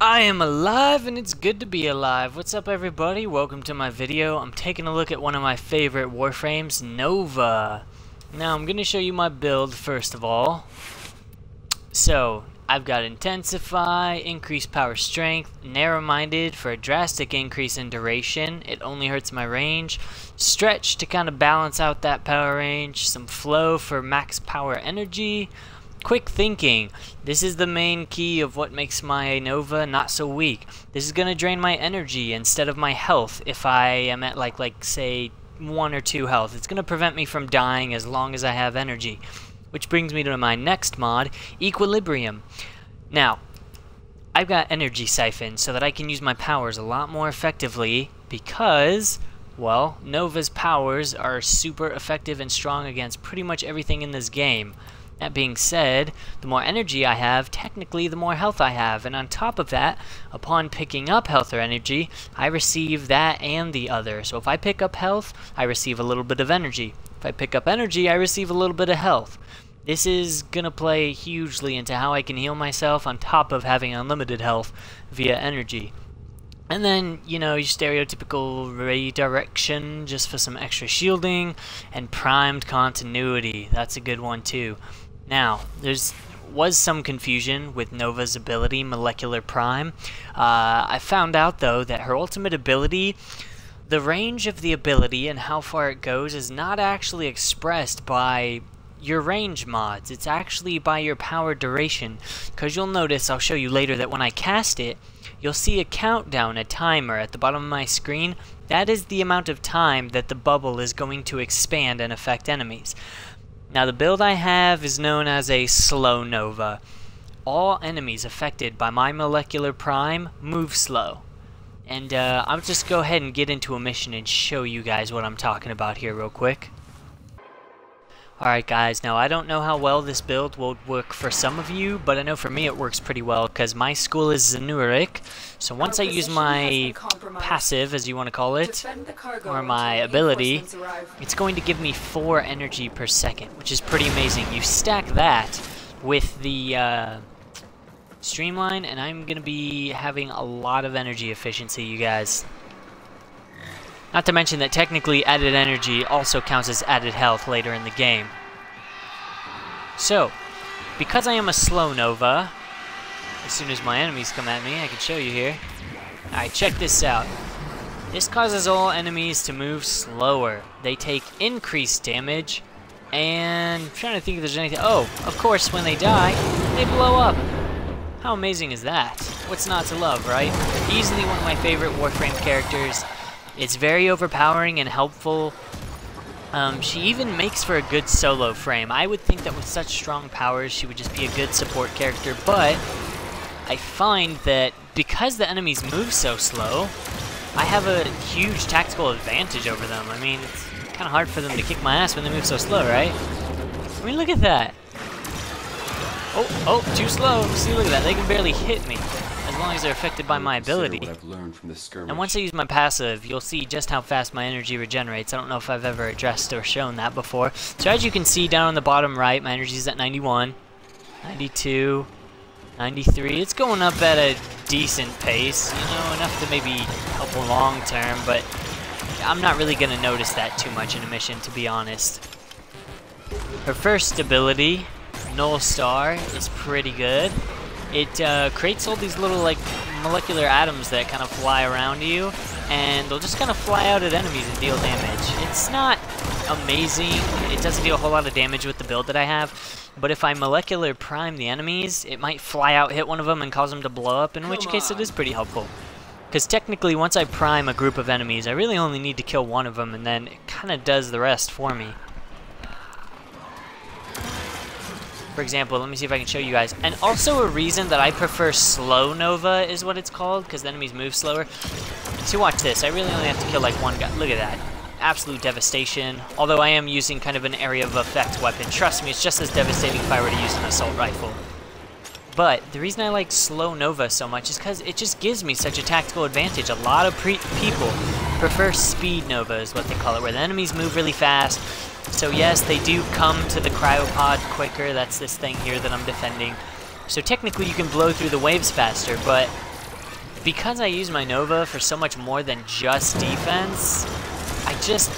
I am alive and it's good to be alive. What's up everybody? Welcome to my video. I'm taking a look at one of my favorite warframes, Nova. Now I'm going to show you my build first of all. So I've got Intensify, Increased Power Strength, Narrow-Minded for a drastic increase in duration. It only hurts my range. Stretch to kind of balance out that power range. Some Flow for max power energy. Quick Thinking. This is the main key of what makes my Nova not so weak. This is going to drain my energy instead of my health if I am at like say 1 or 2 health. It's going to prevent me from dying as long as I have energy. Which brings me to my next mod, Equilibrium. Now, I've got Energy Siphon so that I can use my powers a lot more effectively because, well, Nova's powers are super effective and strong against pretty much everything in this game. That being said, the more energy I have, technically the more health I have, and on top of that, upon picking up health or energy, I receive that and the other. So if I pick up health, I receive a little bit of energy. If I pick up energy, I receive a little bit of health. This is going to play hugely into how I can heal myself on top of having unlimited health via energy. And then, you know, your stereotypical redirection just for some extra shielding, and primed continuity. That's a good one too. Now, was some confusion with Nova's ability, Molecular Prime. I found out, though, that her ultimate ability, the range of the ability and how far it goes is not actually expressed by your range mods. It's actually by your power duration. Because you'll notice, I'll show you later, that when I cast it, you'll see a countdown, a timer at the bottom of my screen. That is the amount of time that the bubble is going to expand and affect enemies. Now the build I have is known as a slow Nova. All enemies affected by my Molecular Prime move slow. And I'll just go ahead and get into a mission and show you guys what I'm talking about here real quick. Alright guys, now I don't know how well this build will work for some of you, but I know for me it works pretty well because my school is Zanuric. So once I use my passive, as you want to call it, or my ability, it's going to give me 4 energy per second, which is pretty amazing. You stack that with the Streamline, and I'm going to be having a lot of energy efficiency, you guys. Not to mention that technically added energy also counts as added health later in the game. So, because I am a slow Nova, as soon as my enemies come at me, I can show you here. Alright, check this out. This causes all enemies to move slower. They take increased damage, and I'm trying to think if there's anything. Oh, of course, when they die, they blow up. How amazing is that? What's not to love, right? Easily one of my favorite Warframe characters. It's very overpowering and helpful. She even makes for a good solo frame. I would think that with such strong powers, she would just be a good support character, but I find that because the enemies move so slow, I have a huge tactical advantage over them. I mean, it's kind of hard for them to kick my ass when they move so slow, right? I mean, look at that. Oh, too slow. See, look at that. They can barely hit me as long as they're affected by my ability. And once I use my passive, you'll see just how fast my energy regenerates. I don't know if I've ever addressed or shown that before. So as you can see down on the bottom right, my energy is at 91, 92, 93. It's going up at a decent pace, you know, enough to maybe help long term, but I'm not really going to notice that too much in a mission, to be honest. Her first ability, Null Star, is pretty good. It creates all these little like molecular atoms that kind of fly around you, and they'll just kind of fly out at enemies and deal damage. It's not amazing. It doesn't deal a whole lot of damage with the build that I have, but if I Molecular Prime the enemies, it might fly out, hit one of them, and cause them to blow up, in which case it is pretty helpful. Because technically, once I prime a group of enemies, I really only need to kill one of them, and then it kind of does the rest for me. For example, let me see if I can show you guys. And also a reason that I prefer slow Nova is what it's called, because the enemies move slower. So watch this. I really only have to kill like one guy. Look at that. Absolute devastation. Although I am using kind of an area of effect weapon. Trust me, it's just as devastating if I were to use an assault rifle. But the reason I like slow Nova so much is because it just gives me such a tactical advantage. A lot of people prefer speed Nova is what they call it, where the enemies move really fast. So yes, they do come to the cryopod quicker. That's this thing here that I'm defending. So technically you can blow through the waves faster, but because I use my Nova for so much more than just defense,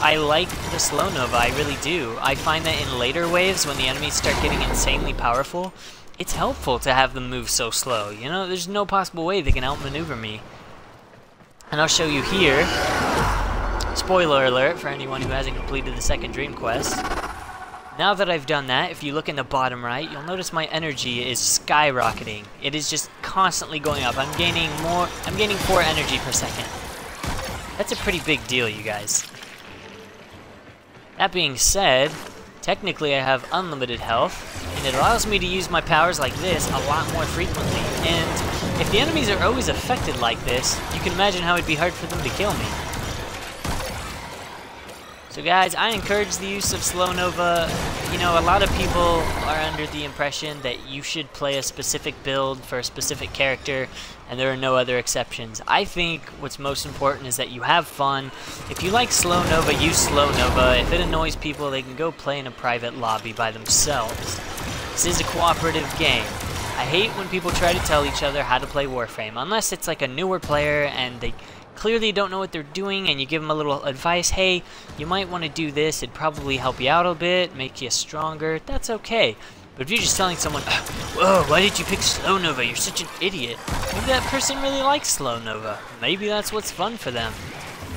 I like the slow Nova, I really do. I find that in later waves, when the enemies start getting insanely powerful, it's helpful to have them move so slow. You know, there's no possible way they can outmaneuver me. And I'll show you here, spoiler alert for anyone who hasn't completed the second Dream Quest. Now that I've done that, if you look in the bottom right, you'll notice my energy is skyrocketing. It is just constantly going up. I'm gaining 4 energy per second. That's a pretty big deal, you guys. That being said, technically I have unlimited health, and it allows me to use my powers like this a lot more frequently. And if the enemies are always affected like this, you can imagine how it'd be hard for them to kill me. So guys, I encourage the use of slow Nova. You know, a lot of people are under the impression that you should play a specific build for a specific character, and there are no other exceptions. I think what's most important is that you have fun. If you like slow Nova, use slow Nova. If it annoys people, they can go play in a private lobby by themselves. This is a cooperative game. I hate when people try to tell each other how to play Warframe, unless it's like a newer player and they clearly don't know what they're doing, and you give them a little advice. Hey, you might want to do this, it'd probably help you out a bit, make you stronger. That's okay. But if you're just telling someone, whoa, why did you pick slow Nova? You're such an idiot. Maybe that person really likes slow Nova. Maybe that's what's fun for them.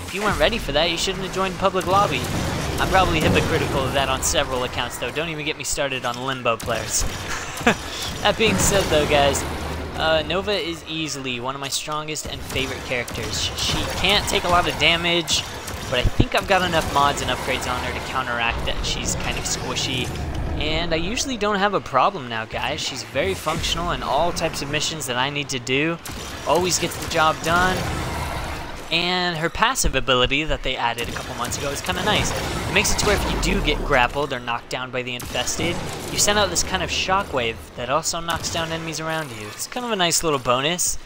If you weren't ready for that, you shouldn't have joined public lobby. I'm probably hypocritical of that on several accounts, though. Don't even get me started on limbo players. That being said, though, guys, Nova is easily one of my strongest and favorite characters. She can't take a lot of damage, but I think I've got enough mods and upgrades on her to counteract that she's kind of squishy. And I usually don't have a problem now, guys. She's very functional in all types of missions that I need to do. Always gets the job done. And her passive ability that they added a couple months ago is kind of nice. It makes it to where if you do get grappled or knocked down by the infested, you send out this kind of shockwave that also knocks down enemies around you. It's kind of a nice little bonus.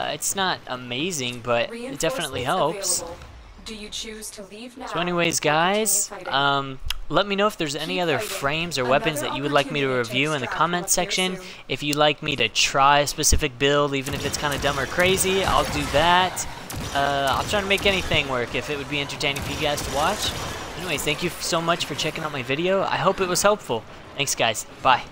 It's not amazing, but it definitely helps. Do you choose to leave now? So anyways, guys, let me know if there's any other frames or weapons that you would like me to review in the comments section. If you'd like me to try a specific build, even if it's kind of dumb or crazy, I'll do that. I'll try to make anything work if it would be entertaining for you guys to watch. Anyways, thank you so much for checking out my video. I hope it was helpful. Thanks, guys. Bye.